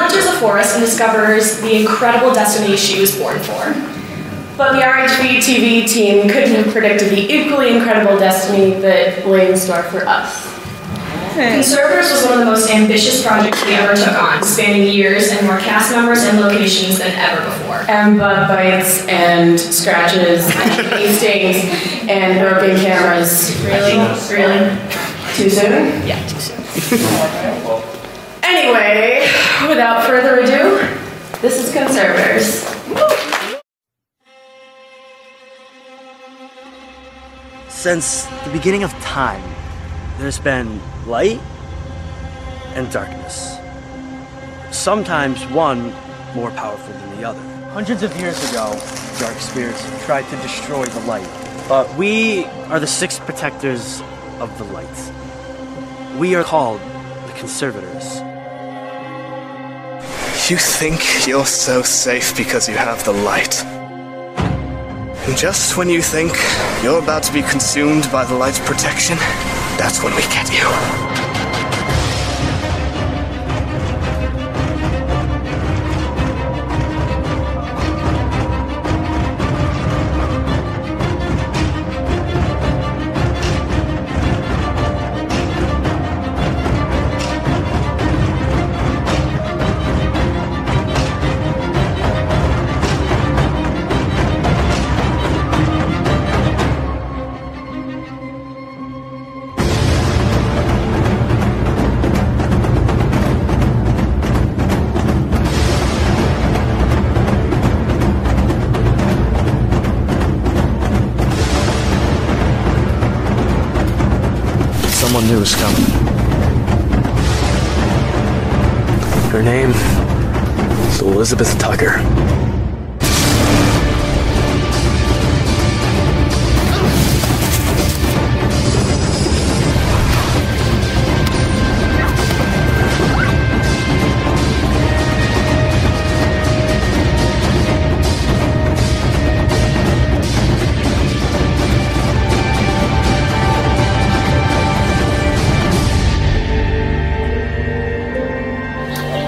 enters a forest and discovers the incredible destiny she was born for. But the RHVTV team couldn't have predicted the equally incredible destiny that lay in store for us. Conservators was one of the most ambitious projects we ever took on, spanning years and more cast members and locations than ever before. And bug bites and scratches and paint stains and broken cameras. Really? Too soon? Yeah, too soon. Anyway, without further ado, this is Conservators. Since the beginning of time, there's been light and darkness. Sometimes one more powerful than the other. Hundreds of years ago, dark spirits tried to destroy the light. But we are the six protectors of the light. We are called the Conservators. You think you're so safe because you have the light. And just when you think you're about to be consumed by the light's protection, that's when we get you. Someone new is coming. Her name is Elizabeth Tucker.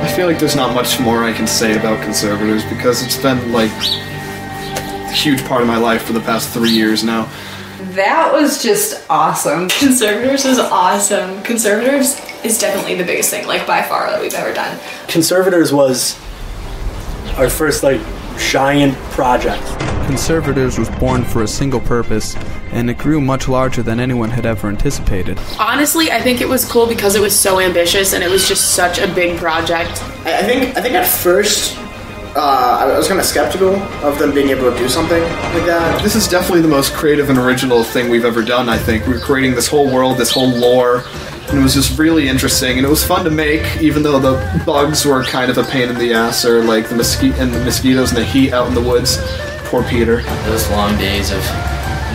I feel like there's not much more I can say about Conservators because it's been like a huge part of my life for the past 3 years now. That was just awesome. Conservators is awesome. Conservators is definitely the biggest thing, like by far, that we've ever done. Conservators was our first giant project. Conservators was born for a single purpose, and it grew much larger than anyone had ever anticipated. Honestly, I think it was cool because it was so ambitious and it was just such a big project. I think at first I was kind of skeptical of them being able to do something like that. This is definitely the most creative and original thing we've ever done, I think. We were creating this whole world, this whole lore, and it was just really interesting, and it was fun to make, even though the bugs were kind of a pain in the ass, or like the mosquitoes and the heat out in the woods. Poor Peter. Those long days of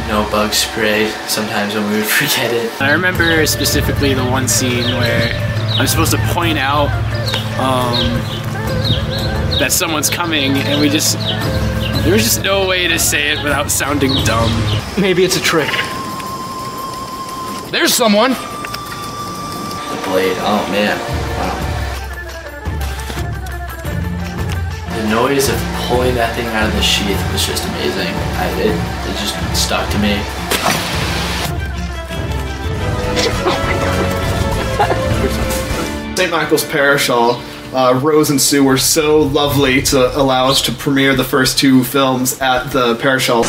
no bug spray, sometimes when we would forget it. I remember specifically the one scene where I'm supposed to point out that someone's coming, and there was just no way to say it without sounding dumb. Maybe it's a trick. There's someone! The blade, oh man, wow. The noise of pulling that thing out of the sheath was just amazing. It just stuck to me. St. Michael's Parish Hall, Rose and Sue were so lovely to allow us to premiere the first 2 films at the Parish Hall.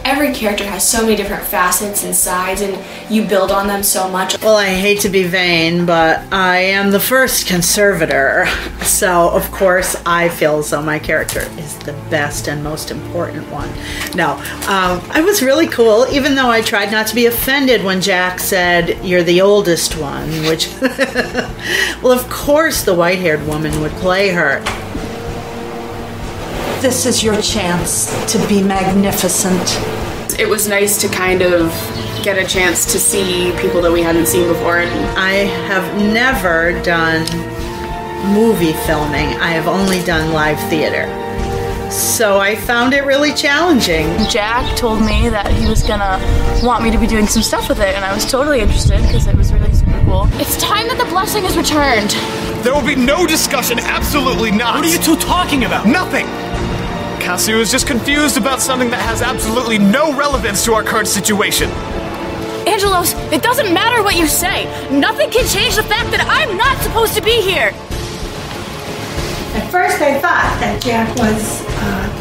Every character has so many different facets and sides, and you build on them so much. Well, I hate to be vain, but I am the first conservator, so of course I feel as though my character is the best and most important one. No, I was really cool, even though I tried not to be offended when Jack said, "You're the oldest one," which, well, of course the white-haired woman would play her. This is your chance to be magnificent. It was nice to kind of get a chance to see people that we hadn't seen before. I have never done movie filming. I have only done live theater. So I found it really challenging. Jack told me that he was gonna want me to be doing some stuff with it, and I was totally interested because it was really super cool. It's time that the blessing is returned. There will be no discussion, absolutely not. What are you two talking about? Nothing. Cassio is just confused about something that has absolutely no relevance to our current situation. Angelos, it doesn't matter what you say. Nothing can change the fact that I'm not supposed to be here. At first I thought that Jack was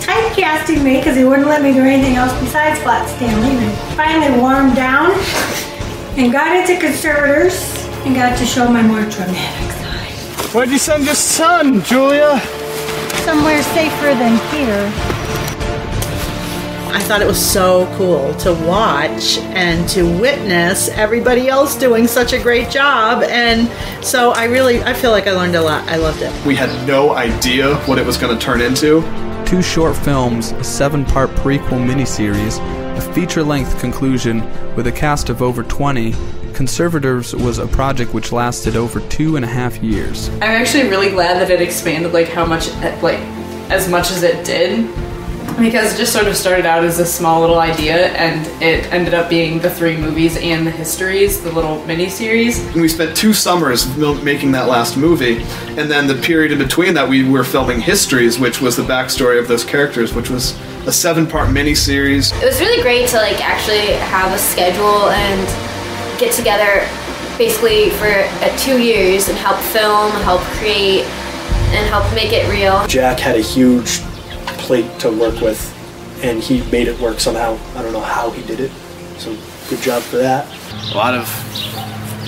typecasting me because he wouldn't let me do anything else besides Flat Stanley. And I finally warmed down and got into Conservators and got to show my more dramatic side. Where'd you send your son, Julia? Somewhere safer than here. I thought it was so cool to watch and to witness everybody else doing such a great job, and so I feel like I learned a lot. I loved it. We had no idea what it was going to turn into. 2 short films, a 7-part prequel miniseries, a feature-length conclusion with a cast of over 20, Conservators was a project which lasted over 2.5 years. I'm actually really glad that it expanded how much, as much as it did. Because it just sort of started out as a small little idea, and it ended up being the 3 movies and the histories, the little mini-series. And we spent 2 summers making that last movie, and then the period in between that we were filming histories, which was the backstory of those characters, which was a 7-part mini-series. It was really great to actually have a schedule and get together basically for 2 years and help film, help create, and help make it real. Jack had a huge plate to work with, and he made it work somehow. I don't know how he did it, so good job for that. A lot of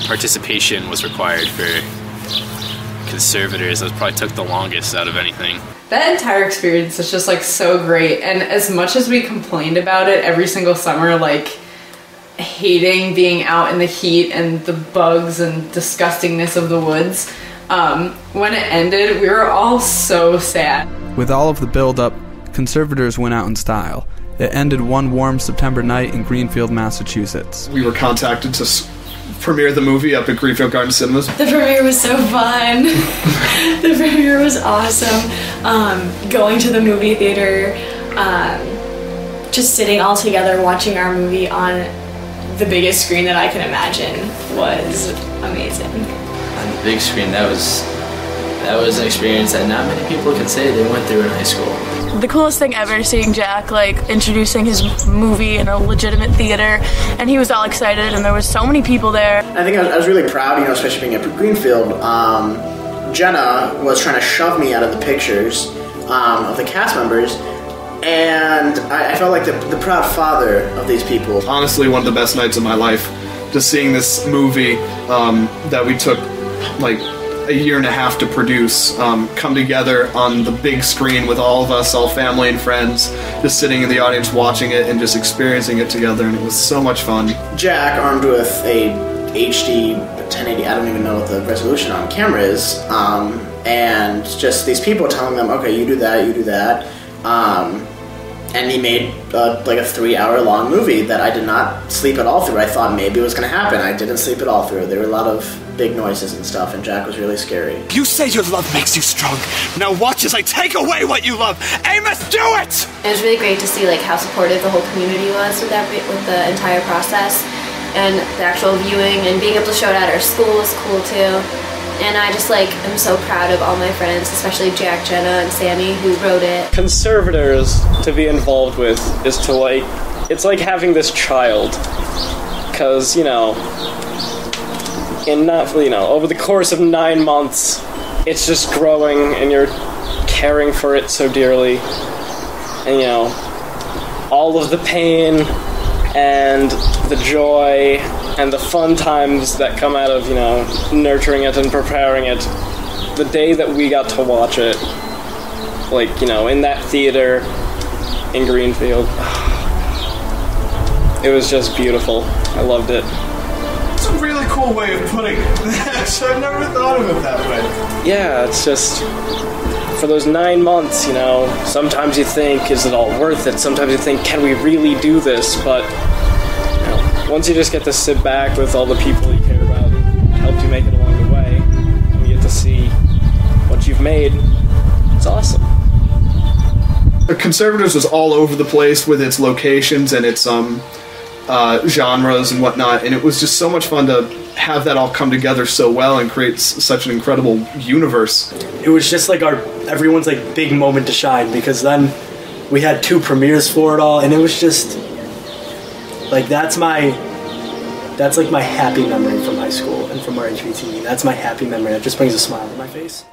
participation was required for Conservators. That probably took the longest out of anything. That entire experience is just so great, and as much as we complained about it every single summer, hating being out in the heat and the bugs and disgustingness of the woods, when it ended, we were all so sad. With all of the build-up, Conservators went out in style. It ended one warm September night in Greenfield, Massachusetts. We were contacted to premiere the movie up at Greenfield Garden Cinemas. The premiere was so fun. The premiere was awesome. Going to the movie theater, just sitting all together watching our movie on the biggest screen that I can imagine was amazing. On the big screen, that was an experience that not many people can say they went through in high school. The coolest thing ever, seeing Jack introducing his movie in a legitimate theater, and he was all excited, and there was so many people there. I think I was really proud, especially being at Greenfield. Jenna was trying to shove me out of the pictures of the cast members, and I felt like the proud father of these people. Honestly, one of the best nights of my life, just seeing this movie that we took a year and a half to produce come together on the big screen with all of us, all family and friends, just sitting in the audience watching it and just experiencing it together, and it was so much fun. Jack, armed with a HD 1080, I don't even know what the resolution on camera is, and just these people telling them, okay, you do that, and he made a 3-hour long movie that I did not sleep at all through. I thought maybe it was going to happen. I didn't sleep at all through. There were a lot of big noises and stuff, and Jack was really scary. You say your love makes you strong. Now watch as I take away what you love. Amos, do it! It was really great to see how supportive the whole community was with the entire process, and the actual viewing and being able to show it at our school was cool too. And I just am so proud of all my friends, especially Jack, Jenna, and Sammy, who wrote it. Conservators to be involved with is to it's like having this child, because over the course of 9 months, it's just growing, and you're caring for it so dearly, and all of the pain and the joy and the fun times that come out of, nurturing it and preparing it. The day that we got to watch it, in that theater in Greenfield, it was just beautiful. I loved it. It's a really cool way of putting it. I've never thought of it that way. Yeah, it's just, for those 9 months, sometimes you think, is it all worth it? Sometimes you think, can we really do this? But once you just get to sit back with all the people you care about, helped you make it along the way, and you get to see what you've made, it's awesome. Conservators was all over the place with its locations and its genres and whatnot, and it was just so much fun to have that all come together so well and create such an incredible universe. It was just like everyone's like big moment to shine, because then we had 2 premieres for it all, and it was just like that's like my happy memory from high school and from RHVTV. That's my happy memory. That just brings a smile to my face.